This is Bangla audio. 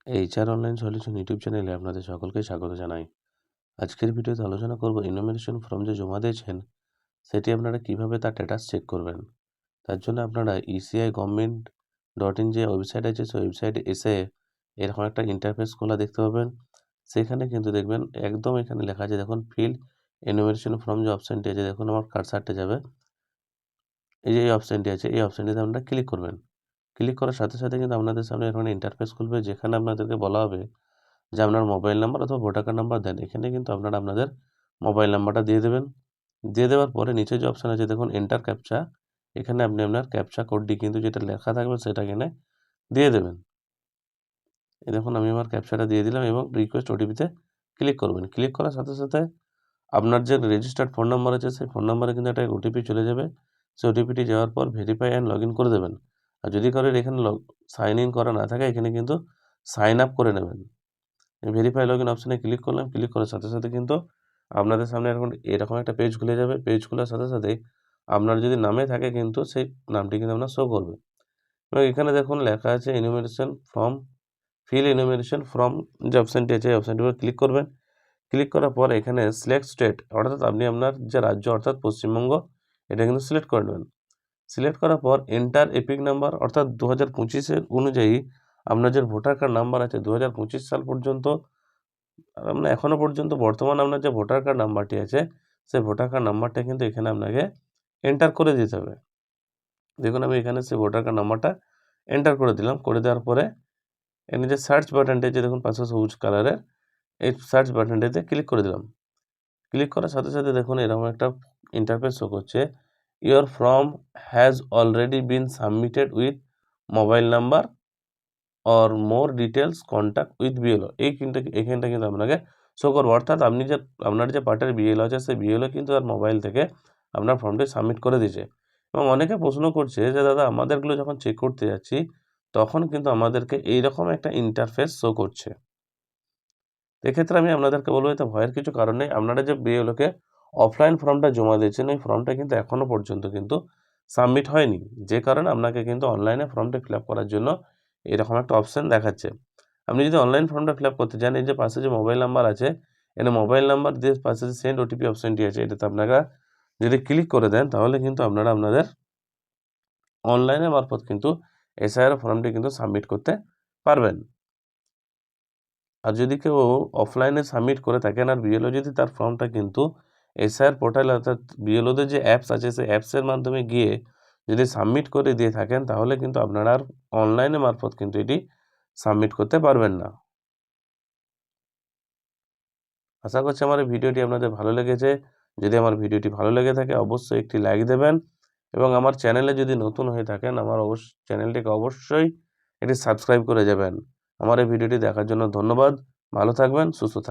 এইচআর অনলাইন সলিউশন ইউটিউব চ্যানেলে আপনাদের সকলকে স্বাগত জানাই। আজকের ভিডিওতে আলোচনা করব ইনোমিনেশন ফর্ম যে জমা দিয়েছেন সেটি আপনারা কিভাবে তার স্ট্যাটাস চেক করবেন। তার জন্য আপনারা eci government.in যে ওয়েবসাইট আছে সেই ওয়েবসাইটে এসে এরকম একটা ইন্টারফেস খোলা দেখতে পাবেন। সেখানে কিন্তু দেখবেন একদম এখানে লেখা আছে, দেখুন ফিল ইনোমিনেশন ফর্ম যে অপশানটি আছে, দেখুন আমার কার্সারটা যাবে, এই যে এই অপশানটি আছে, এই অপশানটিতে আপনারা ক্লিক করবেন। ক্লিক করার সাথে সাথে কিন্তু আপনাদের সামনে এরকম ইন্টারফেস খুলবে, যেখানে আপনাদেরকে বলা হবে যে আপনার মোবাইল নাম্বার অথবা ভোটার কার্ড নাম্বার দেন। এখানে কিন্তু আপনারা আপনাদের মোবাইল নাম্বারটা দিয়ে দেবেন। দিয়ে দেওয়ার পরে নিচে যে অপশান আছে দেখুন এন্টার ক্যাপচা, এখানে আপনি আপনার ক্যাপচা কোডটি কিন্তু যেটা লেখা থাকবে সেটা এখানে দিয়ে দেবেন। এই দেখুন আমি আমার ক্যাপচাটা দিয়ে দিলাম এবং রিকোয়েস্ট ওটিপিতে ক্লিক করবেন। ক্লিক করার সাথে সাথে আপনার যে রেজিস্টার্ড ফোন নাম্বার আছে সেই ফোন নাম্বারে কিন্তু একটা ওটিপি চলে যাবে। সেই ওটিপিটি যাওয়ার পর ভেরিফাই অ্যান্ড লগ ইন করে দেবেন। আর যদি কারোর এখানে সাইন ইন করা না থাকে, এখানে কিন্তু সাইন আপ করে নেবেন। ভেরিফাই লগ ইন অপশানে ক্লিক করলাম। ক্লিক করার সাথে সাথে কিন্তু আপনাদের সামনে এরকম একটা পেজ খুলে যাবে। পেজ খোলার সাথে সাথেই আপনার যদি নামে থাকে কিন্তু সেই নামটি কিন্তু আপনার শো করবে। এবং এখানে দেখুন লেখা আছে enumeration form, fill enumeration form যে অপশানটি আছে এই অপশানটির উপর ক্লিক করবেন। ক্লিক করার পর এখানে সিলেক্ট স্টেট, অর্থাৎ আপনি আপনার যে রাজ্য অর্থাৎ পশ্চিমবঙ্গ এটা কিন্তু সিলেক্ট করে নেবেন। সিলেক্ট করার পর এন্টার এপিক নাম্বার, অর্থাৎ 2025-এর অনুযায়ী আপনার যে ভোটার কার্ড নাম্বার আছে 2025 সাল পর্যন্ত আপনার এখনও পর্যন্ত বর্তমান আপনার যে ভোটার কার্ড নাম্বারটি আছে সেই ভোটার কার্ড নাম্বারটা কিন্তু এখানে আপনাকে এন্টার করে দিতে হবে। দেখুন আমি এখানে সেই ভোটার কার্ড নাম্বারটা এন্টার করে দিলাম। করে দেওয়ার পরে এখানে যে সার্চ বাটনটি আছে দেখুন পাশে সবুজ কালারের, এই সার্চ বাটনটিতে ক্লিক করে দিলাম। ক্লিক করার সাথে সাথে দেখুন এরকম একটা ইন্টারফেস শো করছে, your form has already been submitted with mobile number or more details contact with BLO. এখানটা কিন্তু আপনাকে শো করবো, অর্থাৎ আপনি যে আপনার যে পার্টের বিএলও আছে সেই বিএলও কিন্তু তার মোবাইল থেকে আপনার ফর্মটি সাবমিট করে দিয়েছে। এবং অনেকে প্রশ্ন করছে যে দাদা আমাদেরগুলো যখন চেক করতে যাচ্ছি তখন কিন্তু আমাদেরকে এইরকম একটা ইন্টারফেস শো করছে। এক্ষেত্রে আমি আপনাদেরকে বলবো এতে ভয়ের কিছু কারণ নেই। আপনারা যে বিএলওকে অফলাইন ফর্মটা জমা দিয়েছেন ওই ফর্মটা কিন্তু এখনও পর্যন্ত কিন্তু সাবমিট হয়নি, যে কারণে আপনাকে কিন্তু অনলাইনে ফর্মটা ফিল আপ করার জন্য এরকম একটা অপশান দেখাচ্ছে। আপনি যদি অনলাইন ফর্মটা ফিল আপ করতে চান, এই যে পাশে যে মোবাইল নাম্বার আছে এখানে মোবাইল নাম্বার দিয়ে পাশে যে সেন্ড ওটিপি অপশানটি আছে এটাতে আপনারা যদি ক্লিক করে দেন তাহলে কিন্তু আপনারা আপনাদের অনলাইনের মারফত কিন্তু এসআইআর ফর্মটি কিন্তু সাবমিট করতে পারবেন। আর যদি কেউ অফলাইনে সাবমিট করে থাকেন আর বিএলও যদি তার ফর্মটা কিন্তু এসআইআর পোর্টাল অর্থাৎ বিএলওদের যে অ্যাপস আছে সেই অ্যাপসের মাধ্যমে গিয়ে যদি সাবমিট করে দিয়ে থাকেন তাহলে কিন্তু আপনারা আর অনলাইনে মারফত কিন্তু এটি সাবমিট করতে পারবেন না। আশা করছি আমার এই ভিডিওটি আপনাদের ভালো লেগেছে। যদি আমার ভিডিওটি ভালো লেগে থাকে অবশ্যই একটি লাইক দেবেন এবং আমার চ্যানেলে যদি নতুন হয়ে থাকেন আমার চ্যানেলটিকে অবশ্যই এটি সাবস্ক্রাইব করে যাবেন। আমার এই ভিডিওটি দেখার জন্য ধন্যবাদ। ভালো থাকবেন, সুস্থ থাকবেন।